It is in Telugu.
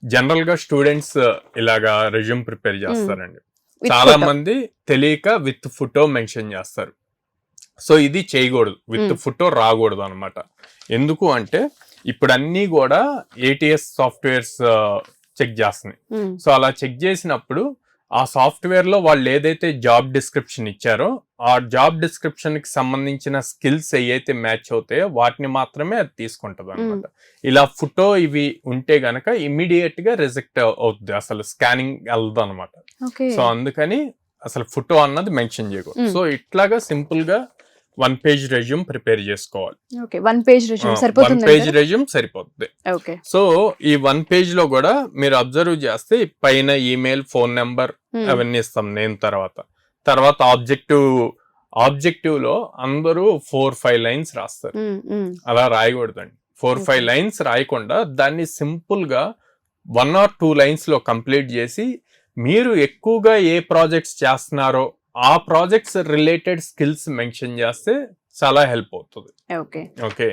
జనరల్ గా స్టూడెంట్స్ ఇలాగా రెజ్యూమ్ ప్రిపేర్ చేస్తారండి. With చాలా photo. మంది తెలియక విత్ ఫోటో మెన్షన్ చేస్తారు. సో ఇది చేయకూడదు, విత్ ఫోటో రాకూడదు అనమాట. ఎందుకు అంటే ఇప్పుడు అన్ని కూడా ATS సాఫ్ట్వేర్స్ చెక్ చేస్తున్నాయి. సో అలా చెక్ చేసినప్పుడు ఆ సాఫ్ట్వేర్ లో వాళ్ళు ఏదైతే జాబ్ డిస్క్రిప్షన్ ఇచ్చారో ఆ జాబ్ డిస్క్రిప్షన్ కి సంబంధించిన స్కిల్స్ ఏవైతే మ్యాచ్ అవుతాయో వాటిని మాత్రమే అది తీసుకుంటది అనమాట. ఇలా ఫోటో ఇవి ఉంటే గనక ఇమ్మీడియట్ గా రిజెక్ట్ అవుతుంది, అసలు స్కానింగ్ వెళ్ళదు అనమాట. సో అందుకని అసలు ఫోటో అన్నది మెన్షన్ చేయకూడదు. సో ఇట్లాగా సింపుల్ గా 1 పేజ్ రెజ్యూమ్ ప్రిపేర్ చేసుకోవాలి. ఓకే, 1 పేజ్ రెజ్యూమ్ 1 సరిపోతుంది. పేజ్ రెజ్యూమ్ సరిపోతుంది. ఓకే, సో ఈ 1 పేజ్ లో కూడా మీరు అబ్జర్వ్ చేస్తే పైన ఈమెయిల్, ఫోన్ నెంబర్ అవన్నీ ఇస్తాం నేమ్. తర్వాత ఆబ్జెక్టివ్ లో అందరూ 4-5 లైన్స్ రాస్తారు. అలా రాయకూడదండి. 4-5 లైన్స్ రాయకుండా దాన్ని సింపుల్ గా 1 or 2 లైన్స్ లో కంప్లీట్ చేసి మీరు ఎక్కువగా ఏ ప్రాజెక్ట్స్ చేస్తున్నారో ఆ ప్రాజెక్ట్స్ రిలేటెడ్ స్కిల్స్ మెన్షన్ చేస్తే చాలా హెల్ప్ అవుతుంది. ఓకే. ఓకే.